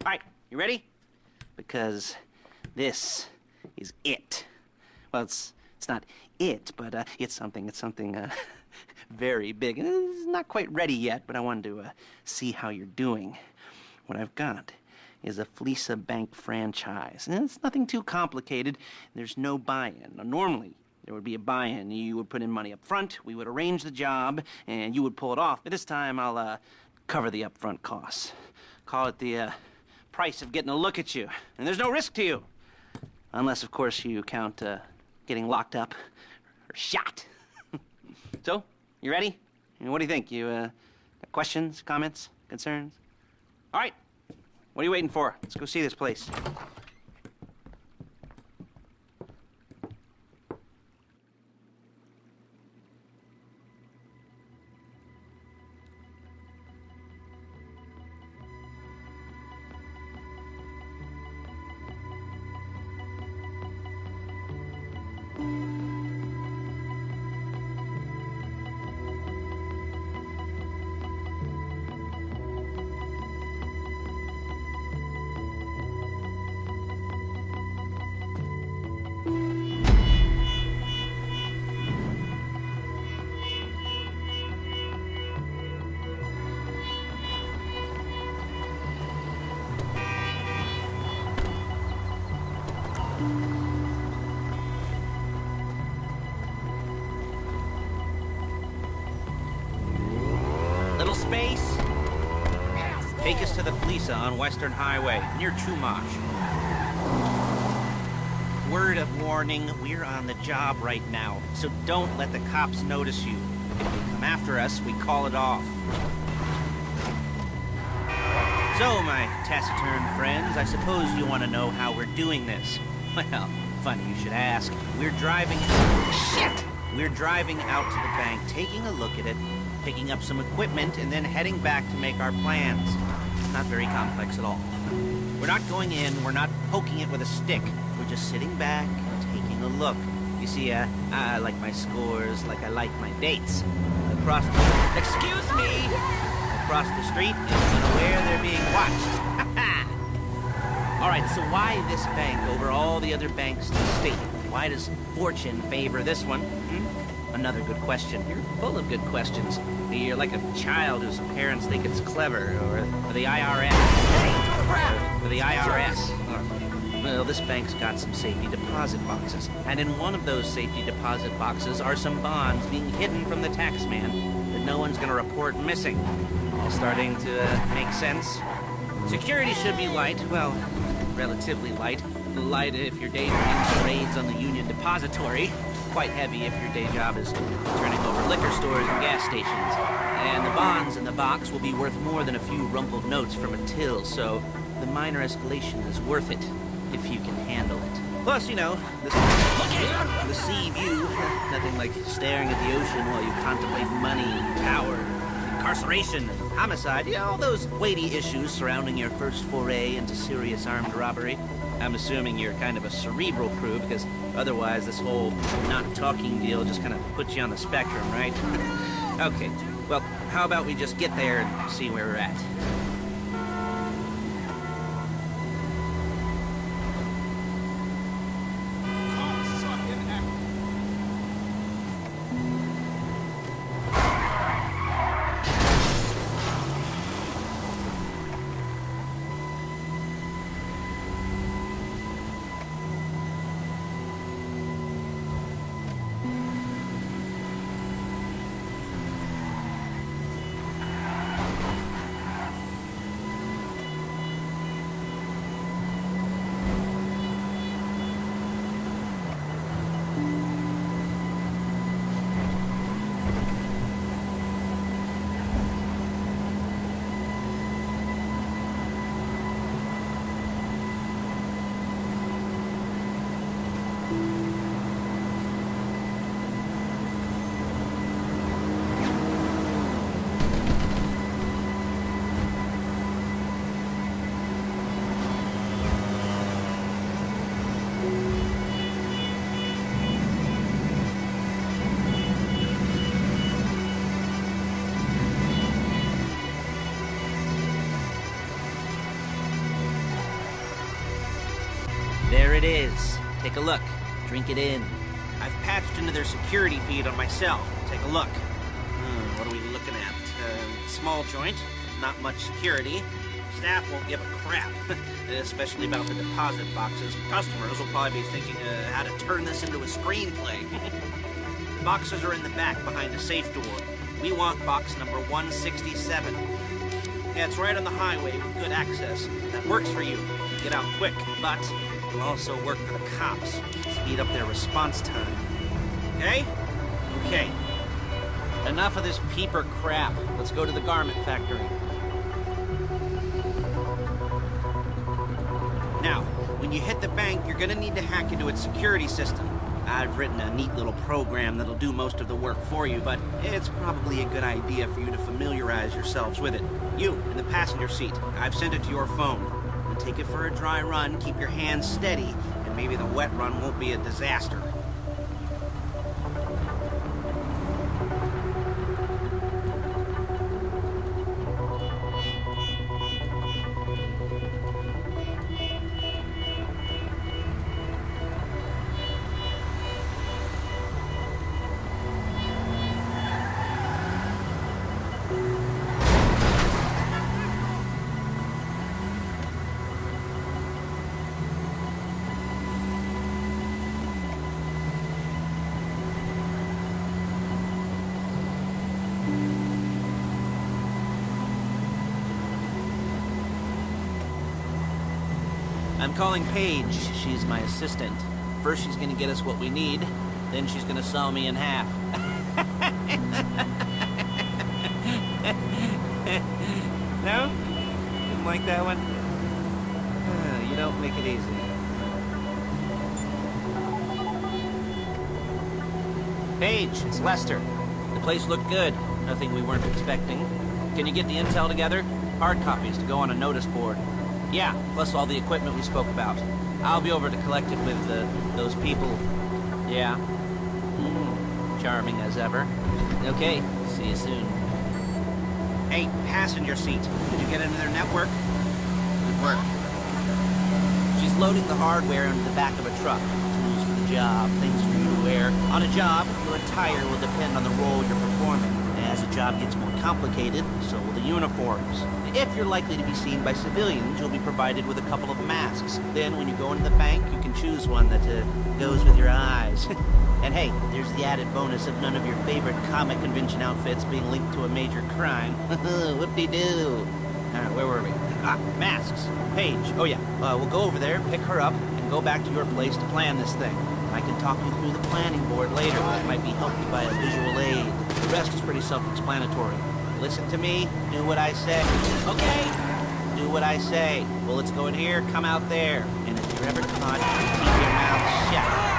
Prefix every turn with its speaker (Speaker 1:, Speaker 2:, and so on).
Speaker 1: right, you ready? Because this is it. Well, it's not it, but it's something very big. It's not quite ready yet, but I wanted to see how you're doing. What I've got is a Fleesa Bank franchise. And it's nothing too complicated. There's no buy-in. Now, normally, there would be a buy-in. You would put in money up front, we would arrange the job, and you would pull it off. But this time, I'll cover the upfront costs. Call it the price of getting a look at you. And there's no risk to you. Unless, of course, you count getting locked up or shot. So, you ready? What do you think? You got questions, comments, concerns? All right. What are you waiting for? Let's go see this place. Little space. Take us to the Fleesa on Western Highway, near Chumash. Word of warning, we're on the job right now, so don't let the cops notice you. If they come after us, we call it off. So, my taciturn friends, I suppose you want to know how we're doing this. Well, funny you should ask. We're driving... Shit! We're driving out to the bank, taking a look at it, picking up some equipment, and then heading back to make our plans. Not very complex at all. We're not going in, we're not poking it with a stick. We're just sitting back and taking a look. You see, I like my scores like I like my dates. Across the... Excuse me! Across the street is unaware they're being watched. All right, so why this bank over all the other banks in the state? Why does fortune favor this one? Another good question. You're full of good questions. You're like a child whose parents think it's clever, or the IRS. Or the IRS. Well, this bank's got some safety deposit boxes. And in one of those safety deposit boxes are some bonds being hidden from the tax man that no one's gonna report missing. All starting to make sense? Security should be light. Well, relatively light. Light if your day brings raids on the Union Depository. Quite heavy if your day job is turning over liquor stores and gas stations. And the bonds in the box will be worth more than a few rumpled notes from a till, so the minor escalation is worth it, if you can handle it. Plus, you know, the sea view, nothing like staring at the ocean while you contemplate money, power, incarceration, homicide, all those weighty issues surrounding your first foray into serious armed robbery. I'm assuming you're kind of a cerebral crew, because otherwise this whole not talking deal just kind of puts you on the spectrum, right? Okay, well, how about we just get there and see where we're at? There it is. Take a look. Drink it in. I've patched into their security feed on myself. Take a look. What are we looking at? Small joint, not much security. Staff won't give a crap, especially about the deposit boxes. Customers will probably be thinking how to turn this into a screenplay. The boxes are in the back behind the safe door. We want box number 167. Yeah, it's right on the highway with good access. That works for you. Get out quick, but it'll also work for the cops. Speed up their response time. Okay? Okay. Enough of this peeper crap. Let's go to the garment factory. Now, when you hit the bank, you're gonna need to hack into its security system. I've written a neat little program that'll do most of the work for you, but it's probably a good idea for you to familiarize yourselves with it. You, in the passenger seat, I've sent it to your phone. And take it for a dry run, keep your hands steady, and maybe the wet run won't be a disaster. I'm calling Paige. She's my assistant. First she's gonna get us what we need, then she's gonna saw me in half. No? Didn't like that one? You don't make it easy. Paige, it's Lester. The place looked good. Nothing we weren't expecting. Can you get the intel together? Hard copies to go on a notice board. Yeah, plus all the equipment we spoke about. I'll be over to collect it with those people. Yeah. Charming as ever. Okay, see you soon. Hey, passenger seat. Did you get into their network? Good work. She's loading the hardware into the back of a truck. Tools for the job, things for you to wear. On a job, your attire will depend on the role you're performing. As the job gets more complicated, so will the uniforms. If you're likely to be seen by civilians, you'll be provided with a couple of masks. Then, when you go into the bank, you can choose one that goes with your eyes. And hey, there's the added bonus of none of your favorite comic convention outfits being linked to a major crime. Whoop-de-doo. Where were we? Masks. Paige. Oh yeah, we'll go over there, pick her up, and go back to your place to plan this thing. I can talk you through the planning board later. It might be helped by a visual aid. The rest is pretty self-explanatory. Listen to me, do what I say. Okay? Do what I say. Bullets go in here, come out there. And if you're ever caught, keep your mouth shut.